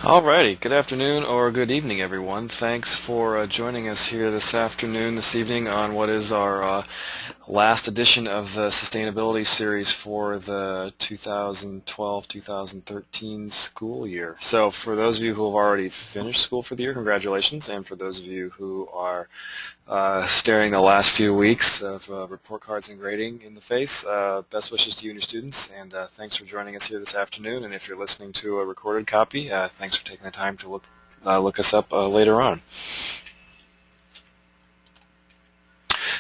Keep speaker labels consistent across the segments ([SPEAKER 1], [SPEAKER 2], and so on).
[SPEAKER 1] Alrighty, good afternoon or good evening, everyone. Thanks for joining us here this evening on what is our last edition of the Sustainability Series for the 2012-2013 school year. So for those of you who have already finished school for the year, congratulations, and for those of you who are staring the last few weeks of report cards and grading in the face, best wishes to you and your students, and thanks for joining us here this afternoon. And if you're listening to a recorded copy, thanks for taking the time to look us up later on.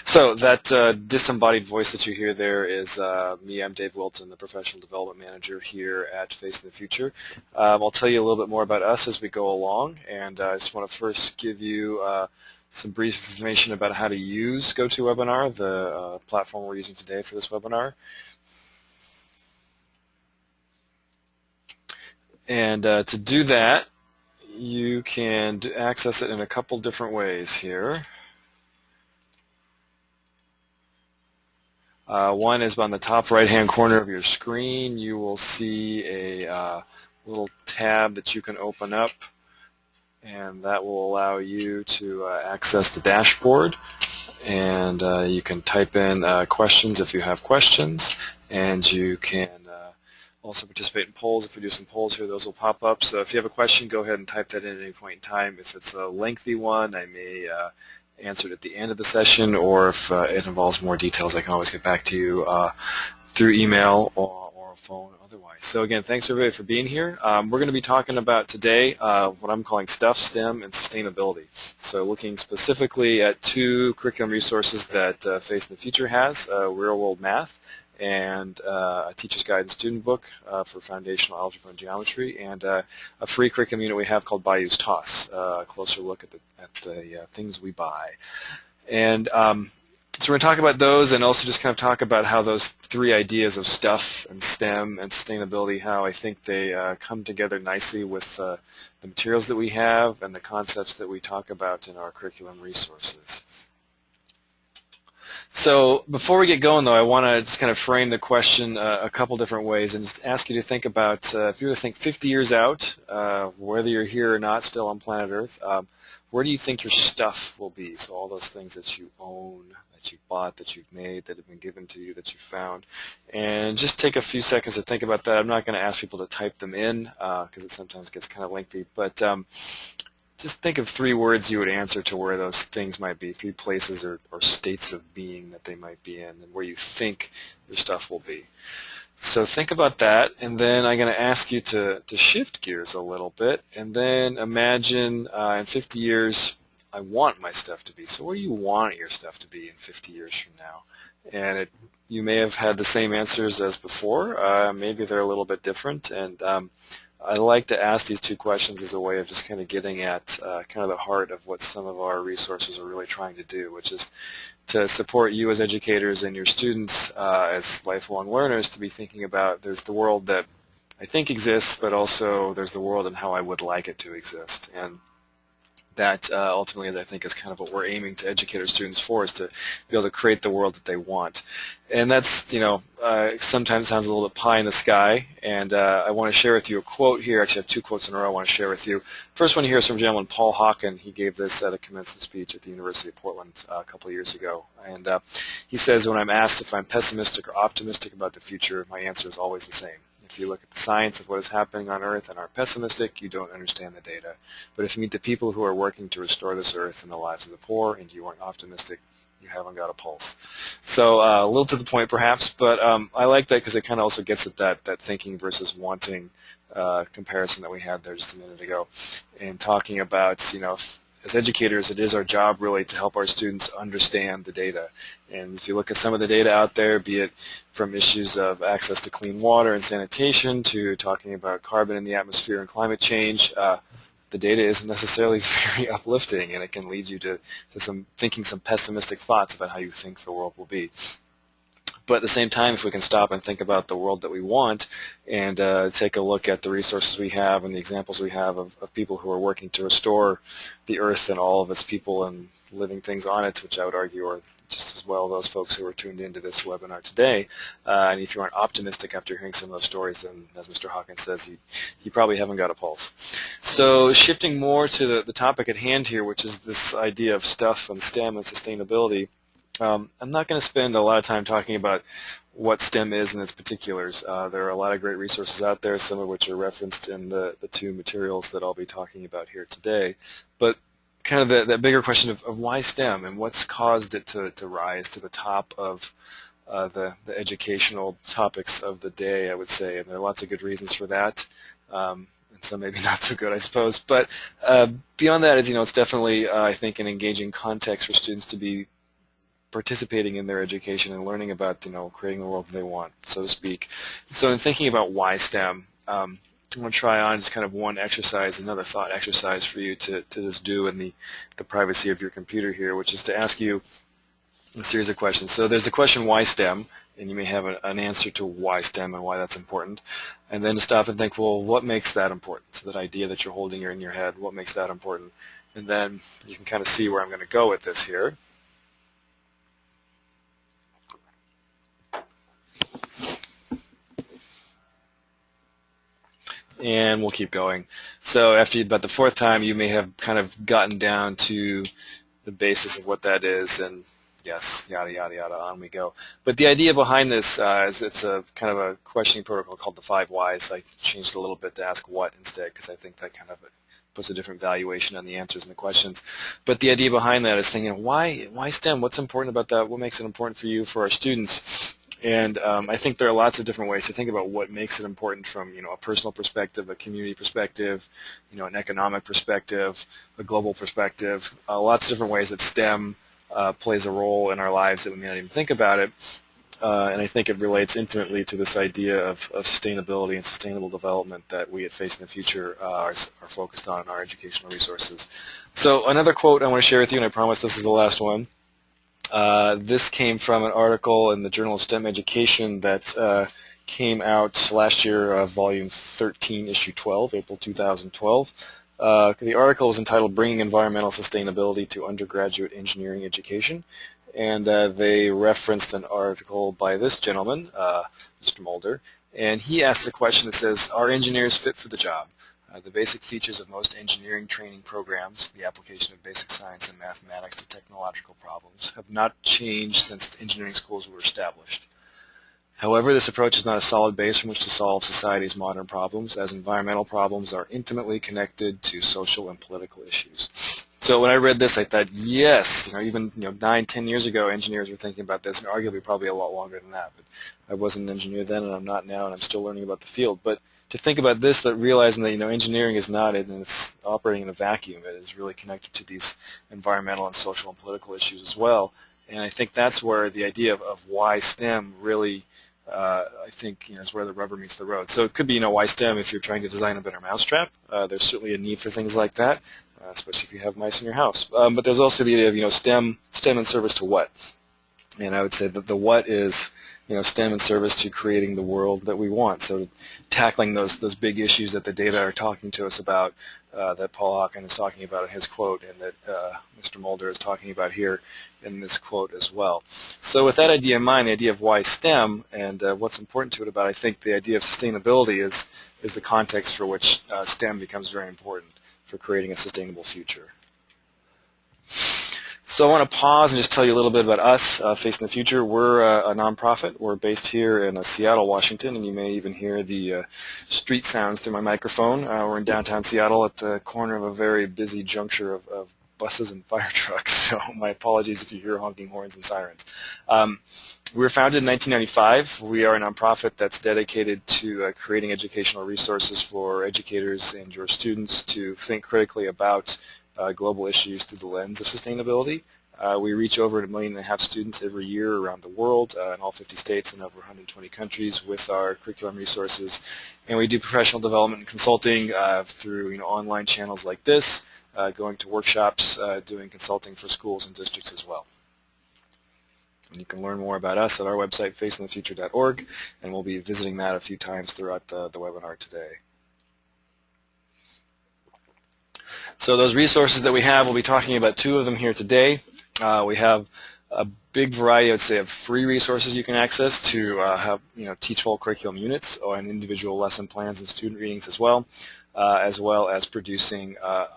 [SPEAKER 1] So that disembodied voice that you hear there is me. I'm Dave Wilton, the Professional Development Manager here at Facing the Future. I'll tell you a little bit more about us as we go along, and I just want to first give you some brief information about how to use GoToWebinar, the platform we're using today for this webinar. And to do that, you can access it in a couple different ways here. One is on the top right-hand corner of your screen. You will see a little tab that you can open up, and that will allow you to access the dashboard. And you can type in questions if you have questions, and you can also participate in polls. If we do some polls here, those will pop up. So if you have a question, go ahead and type that in at any point in time. If it's a lengthy one, I may answer it at the end of the session, or if it involves more details, I can always get back to you through email or phone otherwise. So again, thanks everybody for being here. We're going to be talking about today what I'm calling STUF, STEM, and sustainability. So looking specifically at two curriculum resources that Facing the Future has, Real World Math and a Teacher's Guide and Student Book for foundational algebra and geometry, and a free curriculum unit we have called Bayou's Toss, a closer look at the things we buy. And so we're going to talk about those, and also just kind of talk about how those three ideas of STUF and STEM and sustainability, how I think they come together nicely with the materials that we have and the concepts that we talk about in our curriculum resources. So before we get going, though, I want to just kind of frame the question a couple different ways and just ask you to think about, if you were to think 50 years out, whether you're here or not still on planet Earth, where do you think your stuff will be? So all those things that you own, that you bought, that you've made, that have been given to you, that you found. And just take a few seconds to think about that. I'm not going to ask people to type them in because it sometimes gets kind of lengthy, but just think of three words you would answer to where those things might be, three places or states of being that they might be in, and where you think your stuff will be. So think about that, and then I'm going to ask you to shift gears a little bit, and then imagine in 50 years, I want my stuff to be. So where do you want your stuff to be in 50 years from now? And you may have had the same answers as before. Maybe they're a little bit different, and I like to ask these two questions as a way of just kind of getting at kind of the heart of what some of our resources are really trying to do, which is to support you as educators and your students as lifelong learners to be thinking about there's the world that I think exists, but also there's the world and how I would like it to exist. And that ultimately, as I think, is kind of what we're aiming to educate our students for, is to be able to create the world that they want. And that's, sometimes sounds a little bit pie in the sky, and I want to share with you a quote here. Actually, I have two quotes in a row I want to share with you. First one here is from a gentleman, Paul Hawken. He gave this at a commencement speech at the University of Portland a couple of years ago. And he says, when I'm asked if I'm pessimistic or optimistic about the future, my answer is always the same. If you look at the science of what is happening on Earth and are pessimistic, you don't understand the data. But if you meet the people who are working to restore this Earth and the lives of the poor, and you aren't optimistic, you haven't got a pulse. So a little to the point, perhaps, but I like that because it kind of also gets at that thinking versus wanting comparison that we had there just a minute ago, and talking about, as educators, it is our job really to help our students understand the data. And if you look at some of the data out there, be it from issues of access to clean water and sanitation to talking about carbon in the atmosphere and climate change, the data isn't necessarily very uplifting, and it can lead you to some pessimistic thoughts about how you think the world will be. But at the same time, if we can stop and think about the world that we want and take a look at the resources we have and the examples we have of people who are working to restore the earth and all of its people and living things on it, which I would argue are just as well those folks who are tuned into this webinar today. And if you aren't optimistic after hearing some of those stories, then as Mr. Hawkins says, you probably haven't got a pulse. So shifting more to the topic at hand here, which is this idea of stuff and STEM and sustainability, I'm not going to spend a lot of time talking about what STEM is and its particulars. There are a lot of great resources out there, some of which are referenced in the two materials that I'll be talking about here today. But kind of that bigger question of why STEM and what's caused it to rise to the top of the educational topics of the day, I would say. And there are lots of good reasons for that. And some maybe not so good, I suppose. But beyond that, it's definitely, I think, an engaging context for students to be participating in their education and learning about, creating the world that they want, so to speak. So in thinking about why STEM, I'm going to try on just kind of one exercise, another thought exercise for you to just do in the privacy of your computer here, which is to ask you a series of questions. So there's the question, why STEM? And you may have an answer to why STEM and why that's important. And then to stop and think, well, what makes that important? So that idea that you're holding in your head, what makes that important? And then you can kind of see where I'm going to go with this here. And we'll keep going. So after about the fourth time, you may have kind of gotten down to the basis of what that is, and yes, yada, yada, yada, on we go. But the idea behind this is it's a kind of a questioning protocol called the 5 whys. I changed it a little bit to ask what instead, because I think that kind of puts a different valuation on the answers and the questions. But the idea behind that is thinking, why STEM? What's important about that? What makes it important for you, for our students? And I think there are lots of different ways to think about what makes it important from a personal perspective, a community perspective, an economic perspective, a global perspective. Lots of different ways that STEM plays a role in our lives that we may not even think about it. And I think it relates intimately to this idea of sustainability and sustainable development that we at Face in the Future are focused on in our educational resources. So another quote I want to share with you, and I promise this is the last one. This came from an article in the Journal of STEM Education that came out last year, volume 13, issue 12, April 2012. The article is entitled Bringing Environmental Sustainability to Undergraduate Engineering Education, and they referenced an article by this gentleman, Mr. Mulder, and he asked a question that says, are engineers fit for the job? The basic features of most engineering training programs, the application of basic science and mathematics to technological problems, have not changed since engineering schools were established. However, this approach is not a solid base from which to solve society's modern problems, as environmental problems are intimately connected to social and political issues. So when I read this, I thought, yes, even 9, 10 years ago, engineers were thinking about this, and arguably probably a lot longer than that. But I wasn't an engineer then, and I'm not now, and I'm still learning about the field. But to think about this, that realizing that engineering is not it, and it's operating in a vacuum. It is really connected to these environmental and social and political issues as well. And I think that's where the idea of why STEM really, I think, is where the rubber meets the road. So it could be, why STEM if you're trying to design a better mousetrap. There's certainly a need for things like that, especially if you have mice in your house. But there's also the idea of, STEM in service to what? And I would say that the what is, STEM in service to creating the world that we want. So tackling those big issues that the data are talking to us about, that Paul Hawkins is talking about in his quote, and that Mr. Mulder is talking about here in this quote as well. So with that idea in mind, the idea of why STEM and what's important to it about, I think the idea of sustainability is the context for which STEM becomes very important for creating a sustainable future. So I want to pause and just tell you a little bit about us, Face in the Future. We're a nonprofit. We're based here in Seattle, Washington, and you may even hear the street sounds through my microphone. We're in downtown Seattle at the corner of a very busy juncture of buses and fire trucks, so my apologies if you hear honking horns and sirens. We were founded in 1995. We are a nonprofit that's dedicated to creating educational resources for educators and your students to think critically about global issues through the lens of sustainability. We reach over 1.5 million students every year around the world in all 50 states and over 120 countries with our curriculum resources. And we do professional development and consulting through online channels like this, going to workshops, doing consulting for schools and districts as well. And you can learn more about us at our website, facingthefuture.org, and we'll be visiting that a few times throughout the webinar today. So those resources that we have, we'll be talking about two of them here today. We have a big variety, I would say, of free resources you can access to teach whole curriculum units and individual lesson plans and student readings as well as producing a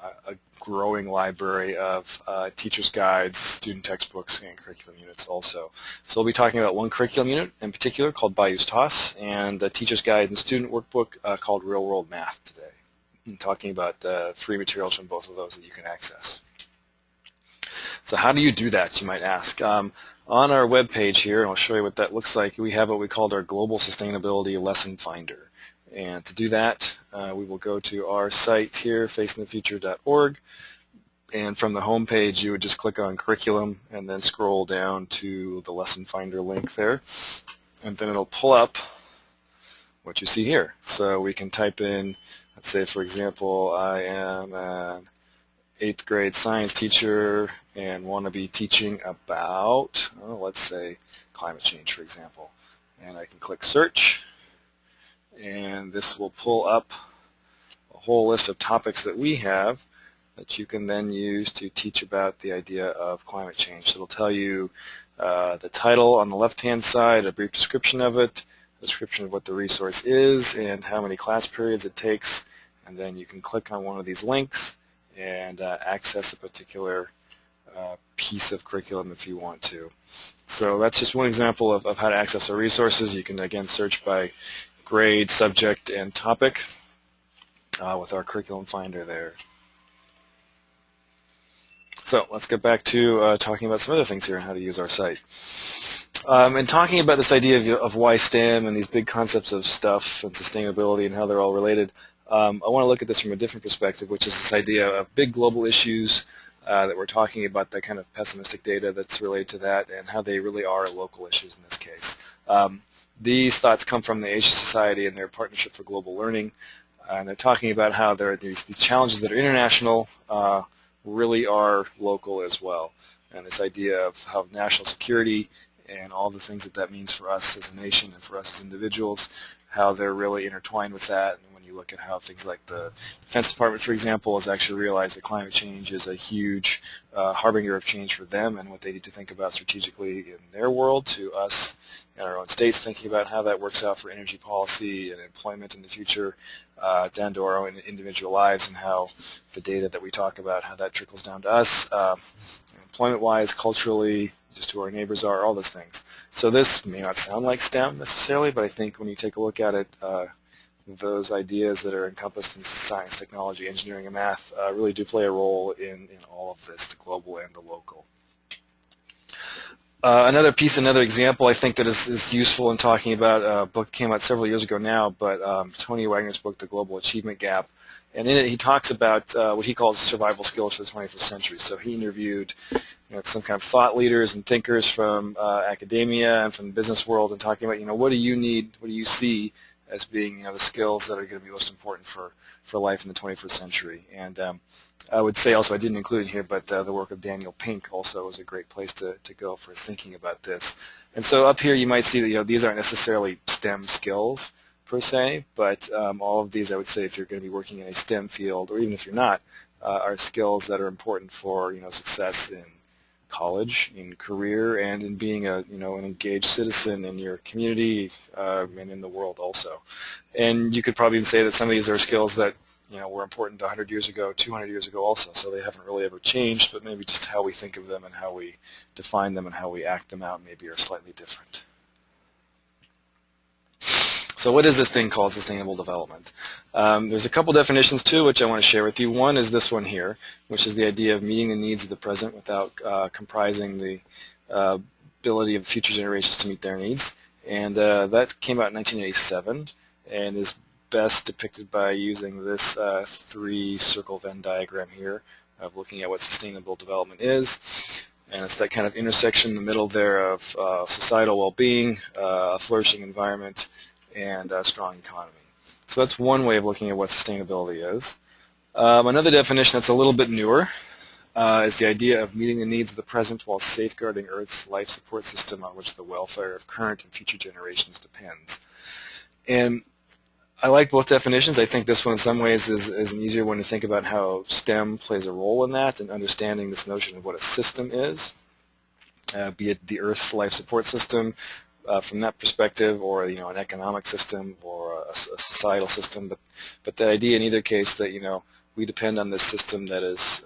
[SPEAKER 1] growing library of teacher's guides, student textbooks, and curriculum units also. So we'll be talking about one curriculum unit in particular called Bayou's Toss, and the teacher's guide and student workbook called Real World Math today. And talking about free materials from both of those that you can access. So how do you do that, you might ask? On our web page here, and I'll show you what that looks like, we have what we called our Global Sustainability Lesson Finder. And to do that, we will go to our site here, facingthefuture.org, and from the home page you would just click on Curriculum and then scroll down to the Lesson Finder link there, and then it'll pull up what you see here. So we can type in, let's say for example, I am an 8th grade science teacher and want to be teaching about, let's say, climate change, for example. And I can click search, and this will pull up a whole list of topics that we have that you can then use to teach about the idea of climate change. So it'll tell you the title on the left-hand side, a brief description of it, a description of what the resource is and how many class periods it takes, and then you can click on one of these links and access a particular piece of curriculum if you want to. So that's just one example of how to access our resources. You can again search by grade, subject, and topic with our curriculum finder there. So let's get back to talking about some other things here and how to use our site. And talking about this idea of why STEM and these big concepts of stuff and sustainability and how they're all related, I want to look at this from a different perspective, which is this idea of big global issues that we're talking about, that kind of pessimistic data that's related to that, and how they really are local issues in this case. These thoughts come from the Asia Society and their Partnership for Global Learning, and they're talking about how there are these challenges that are international really are local as well, and this idea of how national security and all the things that that means for us as a nation and for us as individuals, how they're really intertwined with that. And when you look at how things like the Defense Department, for example, has actually realized that climate change is a huge harbinger of change for them and what they need to think about strategically in their world, to us in our own states thinking about how that works out for energy policy and employment in the future, down to our own individual lives and how the data that we talk about, how that trickles down to us, employment-wise, culturally, just who our neighbors are, all those things. So this may not sound like STEM necessarily, but I think when you take a look at it, those ideas that are encompassed in science, technology, engineering, and math really do play a role in all of this, the global and the local. Another example I think that is useful in talking about a book that came out several years ago now, but Tony Wagner's book, The Global Achievement Gap. And in it he talks about what he calls survival skills for the 21st century. So he interviewed some kind of thought leaders and thinkers from academia and from the business world, and talking about what do you need, what do you see as being the skills that are going to be most important for life in the 21st century. And I would say also, I didn't include it here, but the work of Daniel Pink also is a great place to go for thinking about this. And so up here you might see that these aren't necessarily STEM skills per se, but all of these I would say, if you're going to be working in a STEM field, or even if you're not, are skills that are important for success in college, in career, and in being an engaged citizen in your community and in the world also. And you could probably even say that some of these are skills that were important 100 years ago, 200 years ago also, so they haven't really ever changed, but maybe just how we think of them and how we define them and how we act them out maybe are slightly different. So what is this thing called sustainable development? There's a couple definitions too, which I want to share with you. One is this one here, which is the idea of meeting the needs of the present without comprising the ability of future generations to meet their needs. And that came out in 1987 and is best depicted by using this three-circle Venn diagram here of looking at what sustainable development is. And it's that kind of intersection in the middle there of societal well-being, a flourishing environment, and a strong economy. So that's one way of looking at what sustainability is. Another definition that's a little bit newer is the idea of meeting the needs of the present while safeguarding Earth's life support system on which the welfare of current and future generations depends. And I like both definitions. I think this one in some ways is an easier one to think about how STEM plays a role in that and understanding this notion of what a system is, be it the Earth's life support system from that perspective, or an economic system or a societal system. But the idea in either case that we depend on this system that is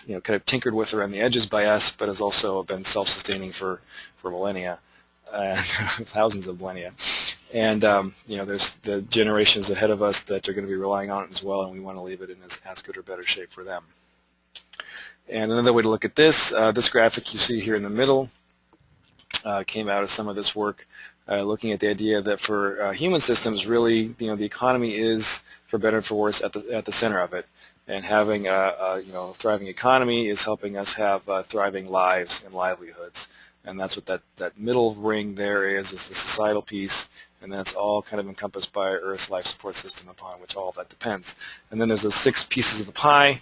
[SPEAKER 1] kind of tinkered with around the edges by us, but has also been self-sustaining for millennia, thousands of millennia. And there's the generations ahead of us that are going to be relying on it as well, and we want to leave it in as good or better shape for them. And another way to look at this, this graphic you see here in the middle came out of some of this work, looking at the idea that for human systems, really, the economy is, for better or for worse, at the center of it. And having a thriving economy is helping us have thriving lives and livelihoods. And that's what that middle ring there is the societal piece, and that's all kind of encompassed by Earth's life support system upon which all of that depends. And then there's those 6 pieces of the pie,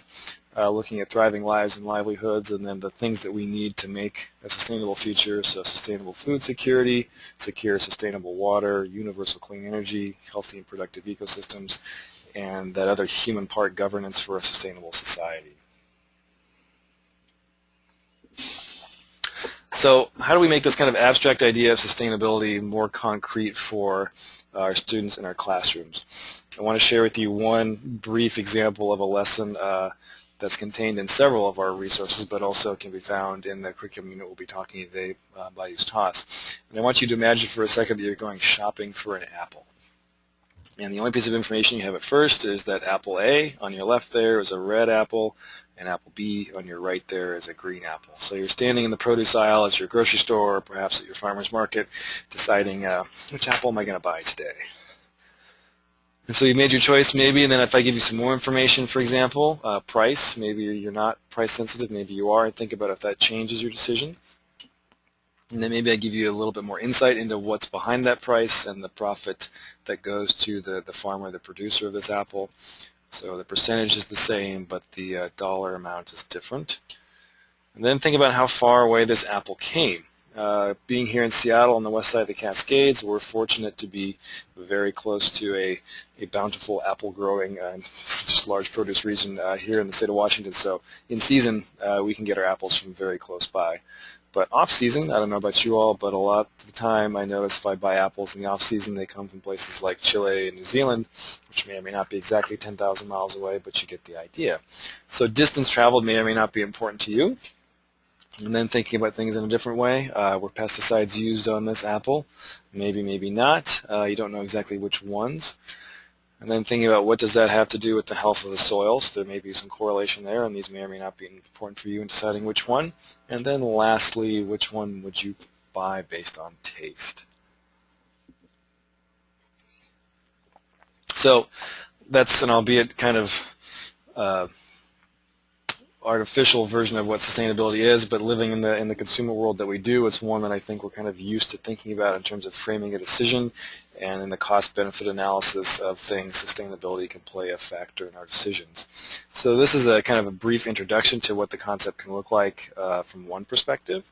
[SPEAKER 1] looking at thriving lives and livelihoods, and then the things that we need to make a sustainable future, so sustainable food security, secure sustainable water, universal clean energy, healthy and productive ecosystems, and that other human part, governance for a sustainable society. So how do we make this kind of abstract idea of sustainability more concrete for our students in our classrooms? I want to share with you one brief example of a lesson that's contained in several of our resources, but also can be found in the curriculum unit we'll be talking today, Bayou's Toss. And I want you to imagine for a second that you're going shopping for an apple. And the only piece of information you have at first is that apple A on your left there is a red apple, and apple B on your right there is a green apple. So you're standing in the produce aisle at your grocery store, or perhaps at your farmer's market, deciding which apple am I going to buy today. And so you made your choice maybe, and then if I give you some more information, for example, price, maybe you're not price sensitive, maybe you are, and think about if that changes your decision. And then maybe I give you a little bit more insight into what's behind that price and the profit that goes to the farmer, the producer of this apple. So the percentage is the same, but the dollar amount is different. And then think about how far away this apple came. Being here in Seattle on the west side of the Cascades, we're fortunate to be very close to a bountiful apple growing, just large produce region here in the state of Washington. So in season, we can get our apples from very close by. But off-season, I don't know about you all, but a lot of the time I notice if I buy apples in the off-season, they come from places like Chile and New Zealand, which may or may not be exactly 10,000 miles away, but you get the idea. So distance traveled may or may not be important to you. And then thinking about things in a different way, were pesticides used on this apple? Maybe, maybe not. You don't know exactly which ones. And then thinking about what does that have to do with the health of the soil. So there may be some correlation there, and these may or may not be important for you in deciding which one. And then lastly, which one would you buy based on taste? So that's an albeit kind of artificial version of what sustainability is, but living in the consumer world that we do, it's one that I think we're kind of used to thinking about in terms of framing a decision, and in the cost-benefit analysis of things, sustainability can play a factor in our decisions. So this is a kind of a brief introduction to what the concept can look like from one perspective.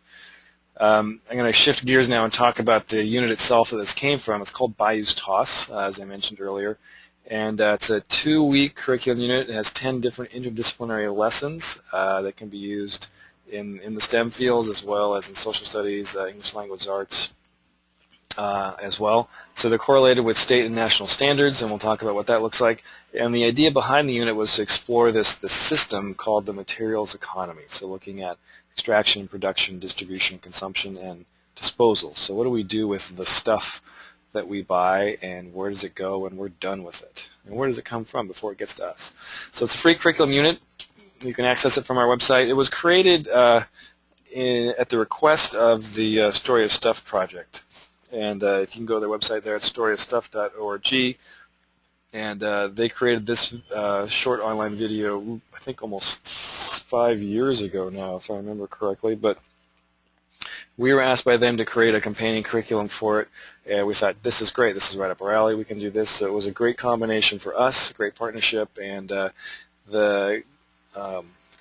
[SPEAKER 1] I'm going to shift gears now and talk about the unit itself that this came from. It's called Bayou's Toss, as I mentioned earlier. And it's a 2-week curriculum unit. It has 10 different interdisciplinary lessons that can be used in the STEM fields as well as in social studies, English language arts as well. So they're correlated with state and national standards, and we'll talk about what that looks like. And the idea behind the unit was to explore this system called the materials economy. So looking at extraction, production, distribution, consumption, and disposal. So what do we do with the stuff that we buy, and where does it go when we're done with it? And where does it come from before it gets to us? So it's a free curriculum unit. You can access it from our website. It was created at the request of the Story of Stuff project. And if you can go to their website there at storyofstuff.org, and they created this short online video, I think almost 5 years ago now, if I remember correctly. But we were asked by them to create a companion curriculum for it, and we thought, this is great, this is right up our alley, we can do this. So it was a great combination for us, a great partnership, and the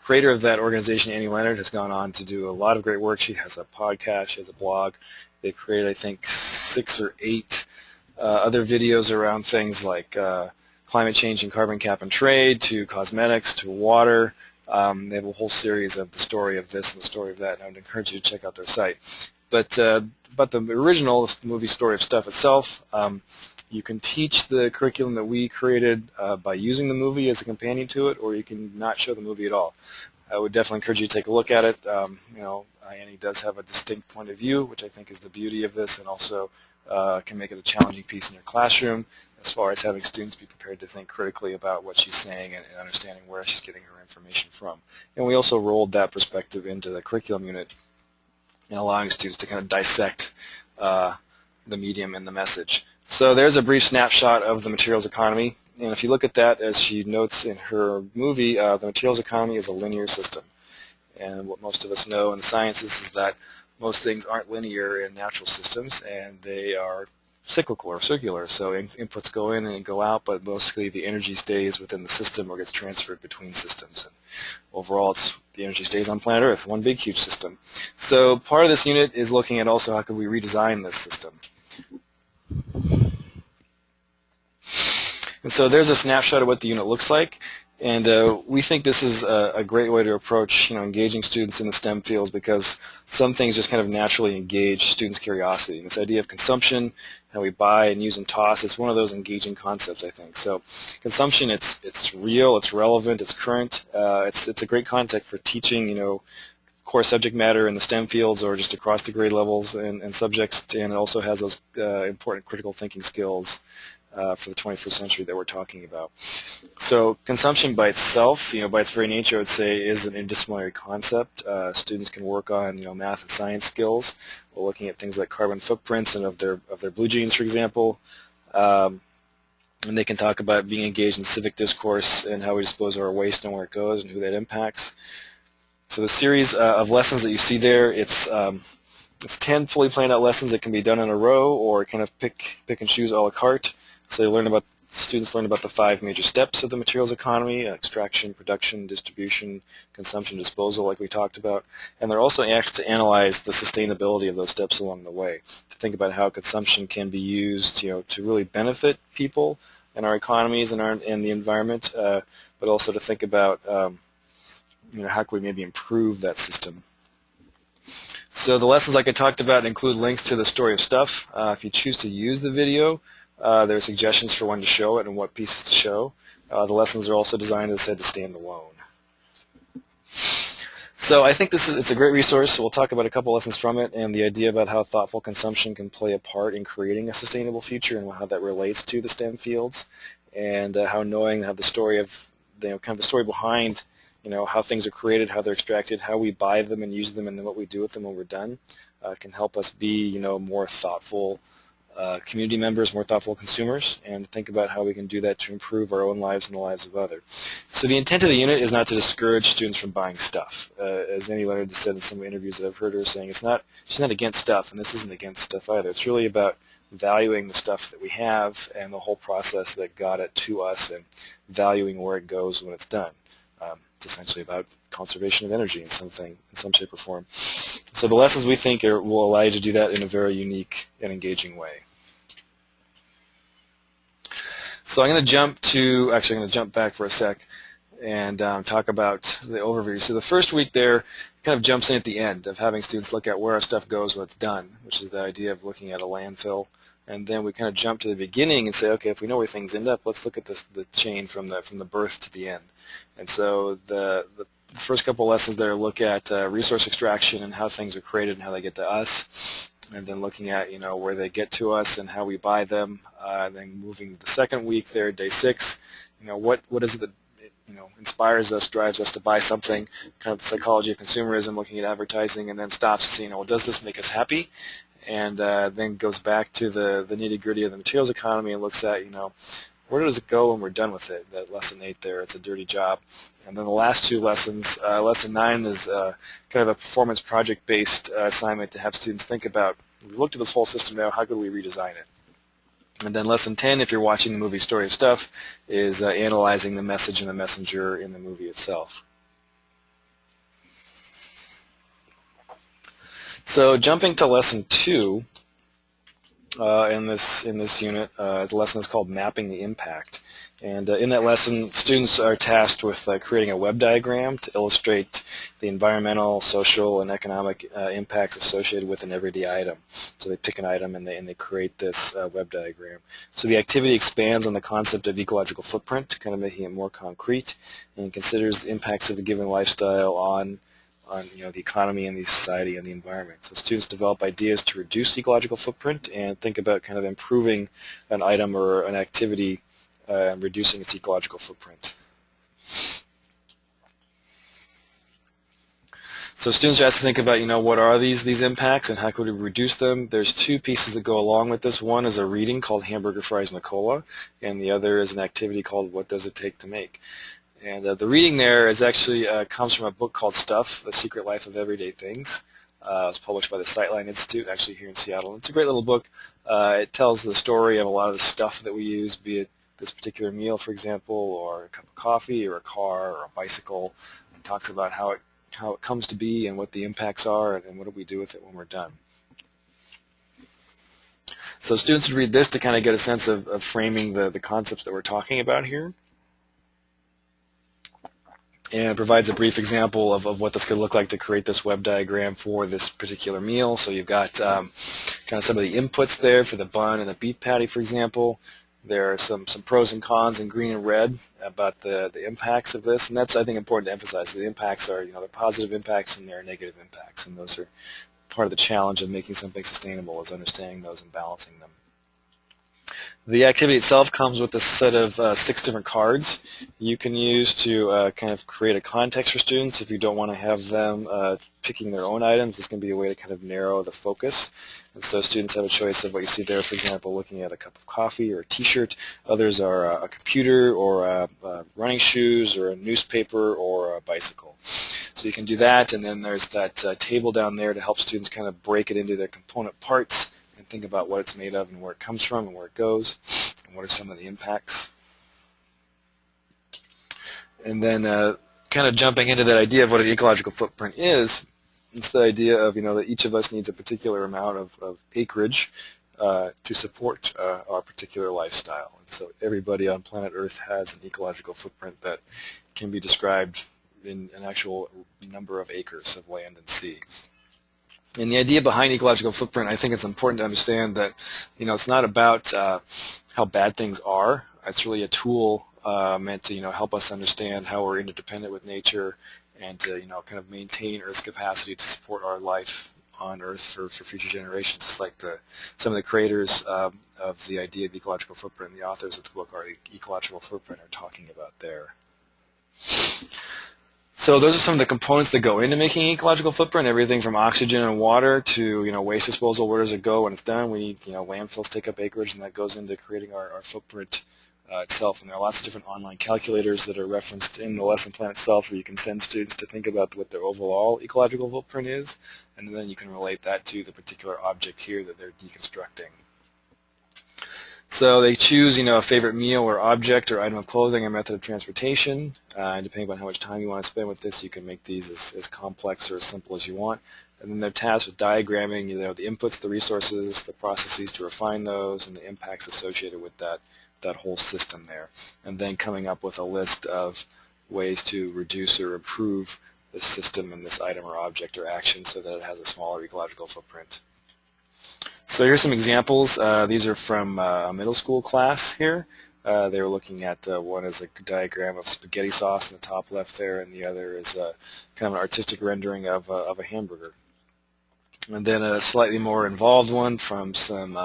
[SPEAKER 1] creator of that organization, Annie Leonard, has gone on to do a lot of great work. She has a podcast, she has a blog. They've created, I think, 6 or 8 other videos around things like climate change and carbon cap and trade, to cosmetics, to water. They have a whole series of the story of this and the story of that, and I would encourage you to check out their site. But the original, the movie Story of Stuff itself, you can teach the curriculum that we created by using the movie as a companion to it, or you can not show the movie at all. I would definitely encourage you to take a look at it. Annie does have a distinct point of view, which I think is the beauty of this, and also can make it a challenging piece in your classroom as far as having students be prepared to think critically about what she's saying and understanding where she's getting her information from. And we also rolled that perspective into the curriculum unit and allowing students to kind of dissect the medium and the message. So there's a brief snapshot of the materials economy, and if you look at that, as she notes in her movie, the materials economy is a linear system. And what most of us know in the sciences is that most things aren't linear in natural systems, and they are cyclical or circular. So inputs go in and go out, but mostly the energy stays within the system or gets transferred between systems. And overall, the energy stays on planet Earth, one big, huge system. So part of this unit is looking at also how could we redesign this system. And so there's a snapshot of what the unit looks like. And we think this is a great way to approach, engaging students in the STEM fields, because some things just kind of naturally engage students' curiosity. And this idea of consumption, how we buy and use and toss, it's one of those engaging concepts, I think. So consumption, it's real, it's relevant, it's current. It's a great context for teaching, core subject matter in the STEM fields or just across the grade levels and subjects, and it also has those important critical thinking skills for the 21st century that we're talking about. So consumption by itself, by its very nature, I would say, is an interdisciplinary concept. Students can work on, math and science skills. We're looking at things like carbon footprints and of their blue jeans, for example. And they can talk about being engaged in civic discourse and how we dispose of our waste and where it goes and who that impacts. So the series of lessons that you see there, it's 10 fully planned out lessons that can be done in a row or kind of pick and choose a la carte. So students learn about the 5 major steps of the materials economy: extraction, production, distribution, consumption, disposal, like we talked about. And they're also asked to analyze the sustainability of those steps along the way, to think about how consumption can be used, to really benefit people and our economies and the environment, but also to think about, how can we maybe improve that system. So the lessons, like I talked about, include links to the Story of Stuff. If you choose to use the video, there are suggestions for when to show it and what pieces to show. The lessons are also designed, as I said, to stand alone. So I think it's a great resource. We'll talk about a couple lessons from it and the idea about how thoughtful consumption can play a part in creating a sustainable future and how that relates to the STEM fields, and how knowing how the story of, kind of the story behind, how things are created, how they're extracted, how we buy them and use them, and then what we do with them when we're done, can help us be, more thoughtful community members, more thoughtful consumers, and think about how we can do that to improve our own lives and the lives of others. So the intent of the unit is not to discourage students from buying stuff. As Annie Leonard said in some interviews that I've heard her saying, she's not against stuff, and this isn't against stuff either. It's really about valuing the stuff that we have and the whole process that got it to us, and valuing where it goes when it's done. It's essentially about conservation of energy in some shape or form. So the lessons, we think, will allow you to do that in a very unique and engaging way. So I'm going to jump back for a sec and talk about the overview. So the first week there kind of jumps in at the end of having students look at where our stuff goes when it's done, which is the idea of looking at a landfill. And then we kind of jump to the beginning and say, okay, if we know where things end up, let's look at the chain from the birth to the end. And so the first couple lessons there look at resource extraction and how things are created and how they get to us, and then looking at where they get to us and how we buy them. Then moving to the second week there, day 6, what is it that inspires us, drives us to buy something, kind of the psychology of consumerism, looking at advertising, and then stops to see, well, does this make us happy? And then goes back to the nitty-gritty of the materials economy and looks at, where does it go when we're done with it? That lesson 8 there, it's a dirty job. And then the last 2 lessons, lesson 9 is kind of a performance project-based assignment to have students think about, we've looked at this whole system now, how could we redesign it? And then lesson 10, if you're watching the movie Story of Stuff, is analyzing the message and the messenger in the movie itself. So jumping to lesson 2 in this unit, the lesson is called Mapping the Impact. And in that lesson, students are tasked with creating a web diagram to illustrate the environmental, social, and economic impacts associated with an everyday item. So they pick an item and they create this web diagram. So the activity expands on the concept of ecological footprint, kind of making it more concrete, and considers the impacts of a given lifestyle on the economy and the society and the environment. So students develop ideas to reduce ecological footprint and think about kind of improving an item or an activity, reducing its ecological footprint. So students are asked to think about, what are these impacts and how could we reduce them? There's 2 pieces that go along with this. One is a reading called Hamburger, Fries, and a Cola, and the other is an activity called What Does It Take to Make? And the reading there is actually comes from a book called Stuff, The Secret Life of Everyday Things. It was published by the Sightline Institute, actually here in Seattle. It's a great little book. It tells the story of a lot of the stuff that we use, be it this particular meal, for example, or a cup of coffee, or a car, or a bicycle. It talks about how it comes to be and what the impacts are and what do we do with it when we're done. So students would read this to kind of get a sense of framing the concepts that we're talking about here. And it provides a brief example of what this could look like to create this web diagram for this particular meal. So you've got kind of some of the inputs there for the bun and the beef patty, for example. There are some pros and cons in green and red about the impacts of this, and that's, I think, important to emphasize. The impacts are, there are positive impacts and there are negative impacts, and those are part of the challenge of making something sustainable, is understanding those and balancing them. The activity itself comes with a set of 6 different cards you can use to kind of create a context for students. If you don't want to have them picking their own items, this can be a way to kind of narrow the focus. And so students have a choice of what you see there, for example, looking at a cup of coffee or a t-shirt. Others are a computer or running shoes or a newspaper or a bicycle. So you can do that, and then there's that table down there to help students kind of break it into their component parts and think about what it's made of and where it comes from and where it goes and what are some of the impacts. And then kind of jumping into that idea of what an ecological footprint is, it's the idea of that each of us needs a particular amount of acreage to support our particular lifestyle. And so everybody on planet Earth has an ecological footprint that can be described in an actual number of acres of land and sea. And the idea behind ecological footprint, I think it's important to understand that it's not about how bad things are. It's really a tool meant to help us understand how we're interdependent with nature and to kind of maintain Earth's capacity to support our life on Earth for future generations. It's like some of the creators of the idea of ecological footprint, the authors of the book, Our Ecological Footprint, are talking about there. So those are some of the components that go into making an ecological footprint, everything from oxygen and water to waste disposal. Where does it go when it's done? We need landfills take up acreage, and that goes into creating our footprint itself. And there are lots of different online calculators that are referenced in the lesson plan itself, where you can send students to think about what their overall ecological footprint is, and then you can relate that to the particular object here that they're deconstructing. So they choose, a favorite meal or object or item of clothing or method of transportation. And depending on how much time you want to spend with this, you can make these as complex or as simple as you want. And then they're tasked with diagramming, the inputs, the resources, the processes to refine those, and the impacts associated with that whole system there. And then coming up with a list of ways to reduce or improve this system and this item or object or action so that it has a smaller ecological footprint. So here's some examples. These are from a middle school class here. They were looking at one is a diagram of spaghetti sauce in the top left there, and the other is kind of an artistic rendering of a hamburger. And then a slightly more involved one from some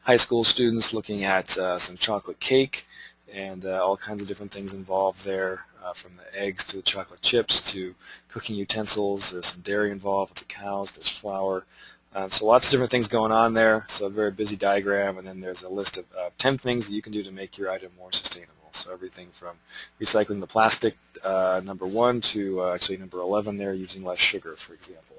[SPEAKER 1] high school students looking at some chocolate cake and all kinds of different things involved there, from the eggs to the chocolate chips to cooking utensils. There's some dairy involved with the cows. There's flour. So lots of different things going on there. So a very busy diagram, and then there's a list of 10 things that you can do to make your item more sustainable. So everything from recycling the plastic, number 1, to actually number 11 there, using less sugar, for example.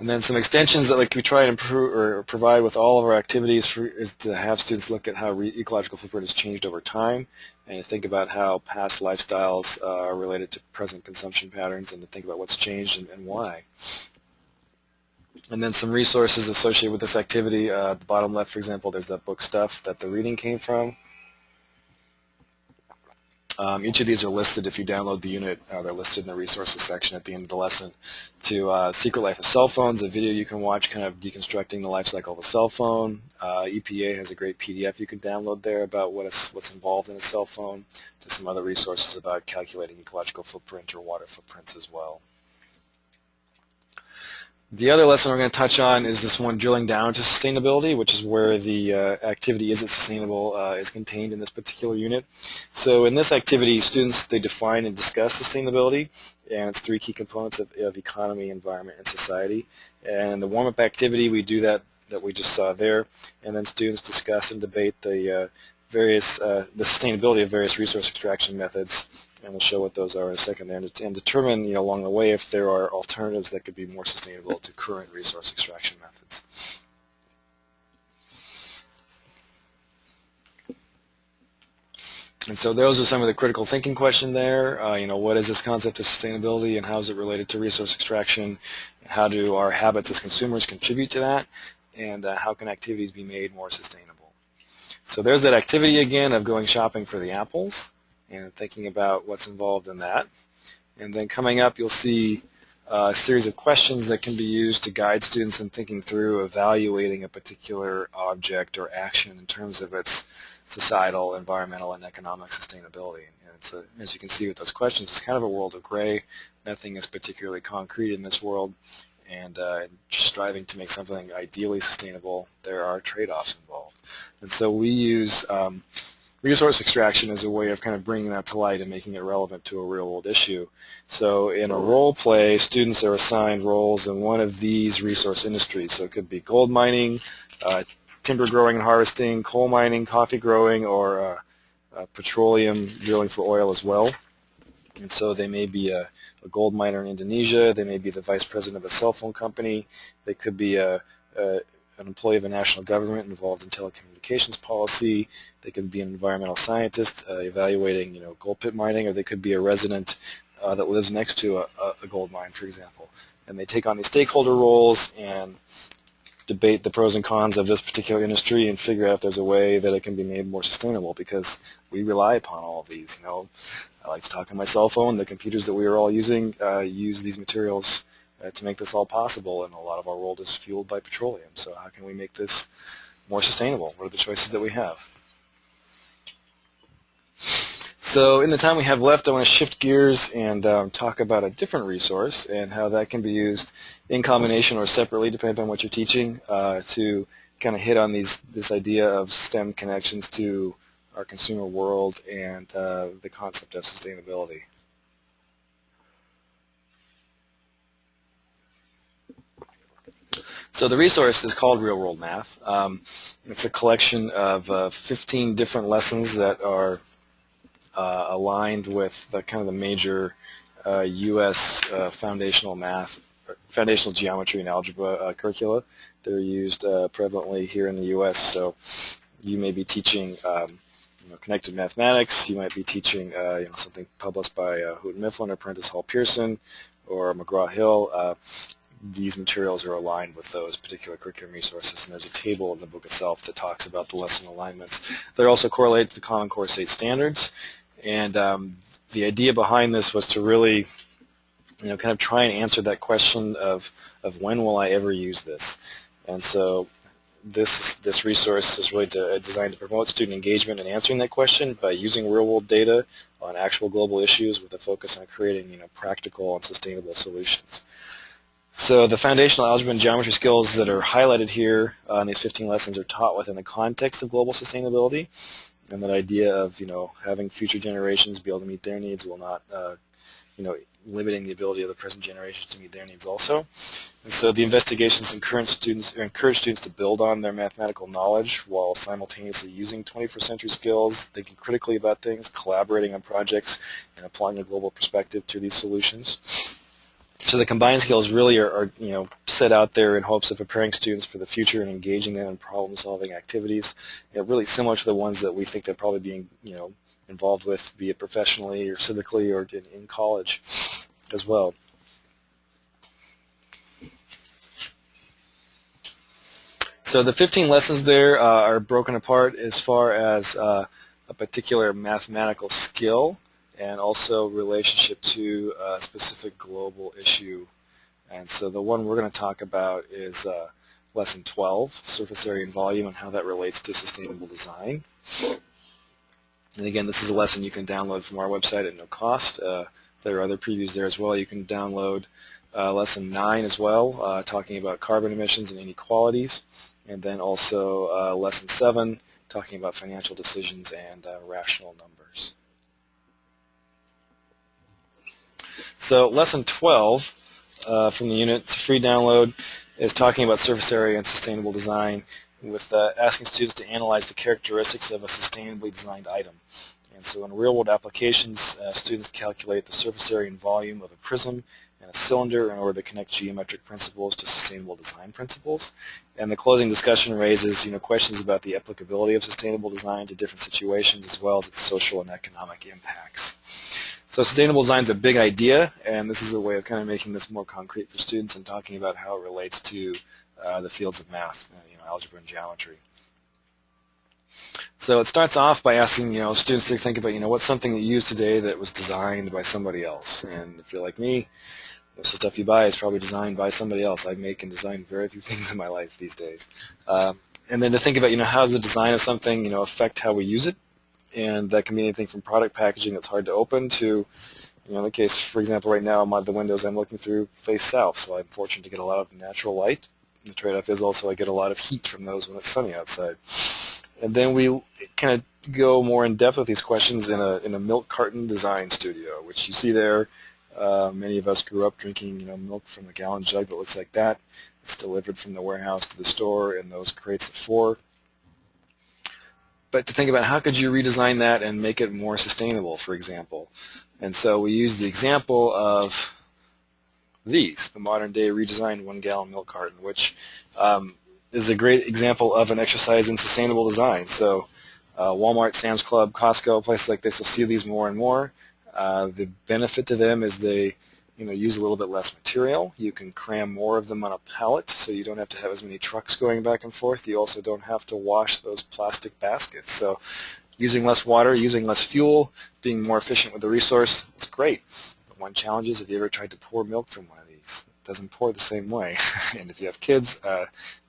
[SPEAKER 1] And then some extensions that we try and improve or provide with all of our activities is to have students look at how ecological footprint has changed over time, and to think about how past lifestyles are related to present consumption patterns, and to think about what's changed and why. And then some resources associated with this activity. At the bottom left, for example, there's that book Stuff that the reading came from. Each of these are listed if you download the unit. They're listed in the resources section at the end of the lesson. To Secret Life of Cell Phones, a video you can watch kind of deconstructing the life cycle of a cell phone. EPA has a great PDF you can download there about what's involved in a cell phone. To some other resources about calculating ecological footprint or water footprints as well. The other lesson we're going to touch on is this one, drilling down to sustainability, which is where the activity Is It Sustainable is contained in this particular unit. So in this activity, students, they define and discuss sustainability, and it's three key components of economy, environment, and society. And in the warm-up activity, we do that we just saw there, and then students discuss and debate the sustainability of various resource extraction methods, and we'll show what those are in a second there, and determine along the way if there are alternatives that could be more sustainable to current resource extraction methods. And so those are some of the critical thinking questions there. What is this concept of sustainability, and how is it related to resource extraction? How do our habits as consumers contribute to that? And how can activities be made more sustainable? So there's that activity again of going shopping for the apples and thinking about what's involved in that. And then coming up, you'll see a series of questions that can be used to guide students in thinking through evaluating a particular object or action in terms of its societal, environmental, and economic sustainability. And as you can see with those questions, it's kind of a world of gray. Nothing is particularly concrete in this world. And striving to make something ideally sustainable, there are trade-offs involved. And so we use resource extraction as a way of kind of bringing that to light and making it relevant to a real-world issue. So in a role play, students are assigned roles in one of these resource industries. So it could be gold mining, timber growing and harvesting, coal mining, coffee growing, or petroleum drilling for oil as well. And so they may be a gold miner in Indonesia, they may be the vice president of a cell phone company, they could be an employee of a national government involved in telecommunications policy, they could be an environmental scientist evaluating gold pit mining, or they could be a resident that lives next to a gold mine, for example. And they take on these stakeholder roles and debate the pros and cons of this particular industry and figure out if there's a way that it can be made more sustainable, because we rely upon all of these. I like to talk on my cell phone. The computers that we are all using use these materials to make this all possible, and a lot of our world is fueled by petroleum. So how can we make this more sustainable? What are the choices that we have? So in the time we have left, I want to shift gears and talk about a different resource and how that can be used in combination or separately, depending on what you're teaching, to kind of hit on this idea of STEM connections to our consumer world and the concept of sustainability. So the resource is called Real World Math. It's a collection of 15 different lessons that are aligned with the kind of the major U.S. Foundational geometry and algebra curricula. They're used prevalently here in the U.S. So you may be teaching connected mathematics. You might be teaching something published by Houghton Mifflin or Prentice Hall Pearson or McGraw-Hill. These materials are aligned with those particular curriculum resources, and there's a table in the book itself that talks about the lesson alignments. They're also correlated to the Common Core State Standards, and the idea behind this was to really kind of try and answer that question of when will I ever use this. And so this resource is really designed to promote student engagement in answering that question by using real-world data on actual global issues with a focus on creating practical and sustainable solutions. So the foundational algebra and geometry skills that are highlighted here in these 15 lessons are taught within the context of global sustainability, and that idea of having future generations be able to meet their needs while not limiting the ability of the present generations to meet their needs also. And so the investigations encourage students to build on their mathematical knowledge while simultaneously using 21st century skills, thinking critically about things, collaborating on projects, and applying a global perspective to these solutions. So the combined skills really are set out there in hopes of preparing students for the future and engaging them in problem-solving activities, really similar to the ones that we think they're probably being involved with, be it professionally or civically or in college as well. So the 15 lessons there are broken apart as far as a particular mathematical skill and also relationship to a specific global issue. And so the one we're going to talk about is Lesson 12, Surface Area and Volume, and how that relates to sustainable design. And again, this is a lesson you can download from our website at no cost. There are other previews there as well. You can download Lesson 9 as well, talking about carbon emissions and inequalities. And then also Lesson 7, talking about financial decisions and rational numbers. So Lesson 12 from the unit, it's a free download, is talking about surface area and sustainable design with asking students to analyze the characteristics of a sustainably designed item. And so in real-world applications, students calculate the surface area and volume of a prism and a cylinder in order to connect geometric principles to sustainable design principles. And the closing discussion raises questions about the applicability of sustainable design to different situations as well as its social and economic impacts. So sustainable design is a big idea, and this is a way of kind of making this more concrete for students and talking about how it relates to the fields of math, algebra and geometry. So it starts off by asking students to think about what's something that you use today that was designed by somebody else. And if you're like me, most of the stuff you buy is probably designed by somebody else. I make and design very few things in my life these days. And then to think about how does the design of something affect how we use it. And that can be anything from product packaging that's hard to open to, in the case, for example, right now the windows I'm looking through face south, so I'm fortunate to get a lot of natural light. The trade-off is also I get a lot of heat from those when it's sunny outside. And then we kind of go more in depth with these questions in a milk carton design studio, which you see there. Many of us grew up drinking milk from a gallon jug that looks like that. It's delivered from the warehouse to the store in those crates of 4. But to think about how could you redesign that and make it more sustainable, for example. And so we use the example of these, the modern-day redesigned 1-gallon milk carton, which is a great example of an exercise in sustainable design. So Walmart, Sam's Club, Costco, places like this will see these more and more. The benefit to them is they use a little bit less material. You can cram more of them on a pallet, so you don't have to have as many trucks going back and forth. You also don't have to wash those plastic baskets. So using less water, using less fuel, being more efficient with the resource, it's great. The one challenge is, have you ever tried to pour milk from one of these? It doesn't pour the same way. And if you have kids,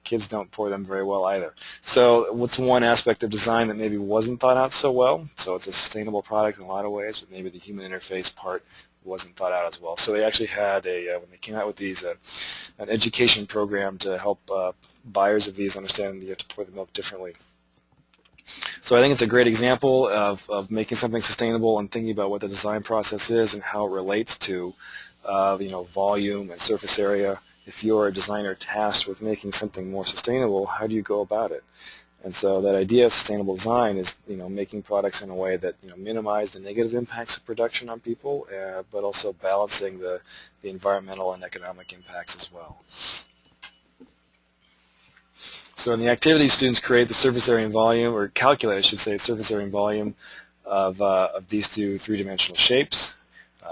[SPEAKER 1] kids don't pour them very well either. So what's one aspect of design that maybe wasn't thought out so well? So it's a sustainable product in a lot of ways, but maybe the human interface part wasn't thought out as well. So they actually had when they came out with these, an education program to help buyers of these understand that you have to pour the milk differently. So I think it's a great example of making something sustainable and thinking about what the design process is and how it relates to volume and surface area. If you're a designer tasked with making something more sustainable, how do you go about it? And so that idea of sustainable design is, making products in a way that, minimize the negative impacts of production on people, but also balancing the environmental and economic impacts as well. So in the activity, students create the surface area and volume, or calculate, I should say, surface area and volume of these two three-dimensional shapes,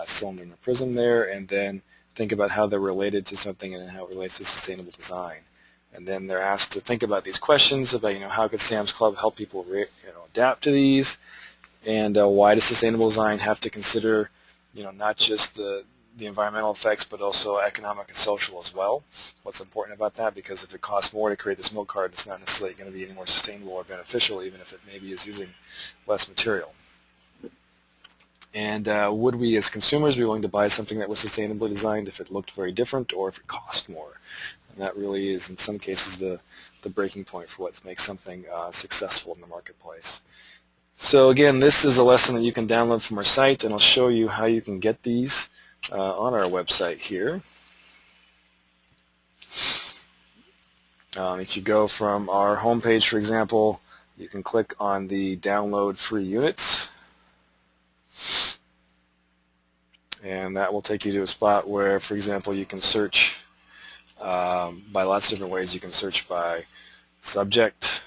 [SPEAKER 1] cylinder and a prism there, and then think about how they're related to something and how it relates to sustainable design. And then they're asked to think about these questions about, how could Sam's Club help people adapt to these, and why does sustainable design have to consider, not just the environmental effects, but also economic and social as well. What's important about that? Because if it costs more to create this milk carton, it's not necessarily going to be any more sustainable or beneficial, even if it maybe is using less material. And would we as consumers be willing to buy something that was sustainably designed if it looked very different or if it cost more? And that really is, in some cases, the breaking point for what makes something successful in the marketplace. So again, this is a lesson that you can download from our site, and I'll show you how you can get these on our website here. If you go from our homepage, for example, you can click on the download free units. And that will take you to a spot where, for example, you can search by lots of different ways. You can search by subject,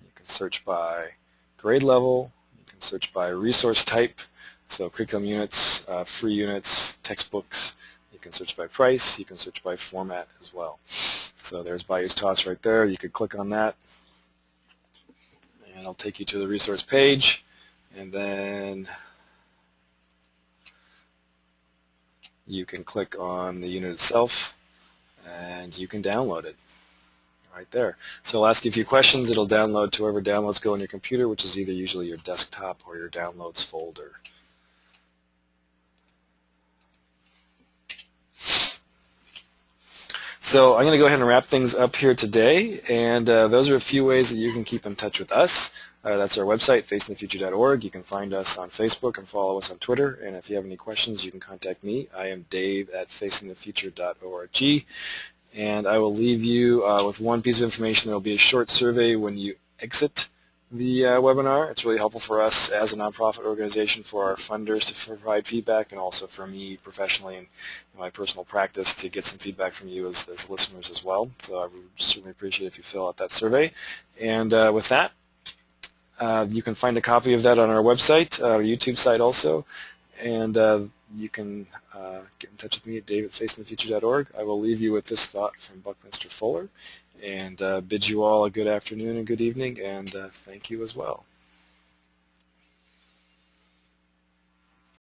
[SPEAKER 1] you can search by grade level, you can search by resource type, so curriculum units, free units, textbooks. You can search by price, you can search by format as well. So there's Bayou's Toss right there. You could click on that, and it'll take you to the resource page, and then you can click on the unit itself, and you can download it right there. So it'll ask you a few questions. It'll download to wherever downloads go on your computer, which is either usually your desktop or your downloads folder. So I'm going to go ahead and wrap things up here today, and those are a few ways that you can keep in touch with us. That's our website, facingthefuture.org. You can find us on Facebook and follow us on Twitter, and if you have any questions, you can contact me. I am Dave at facingthefuture.org, and I will leave you with one piece of information. There will be a short survey when you exit the webinar. It's really helpful for us as a nonprofit organization, for our funders to provide feedback, and also for me professionally and my personal practice to get some feedback from you as listeners as well. So I would certainly appreciate if you fill out that survey. And with that, you can find a copy of that on our website, our YouTube site also, and you can get in touch with me at dave@facingthefuture.org. I will leave you with this thought from Buckminster Fuller, and bid you all a good afternoon and good evening, and thank you as well.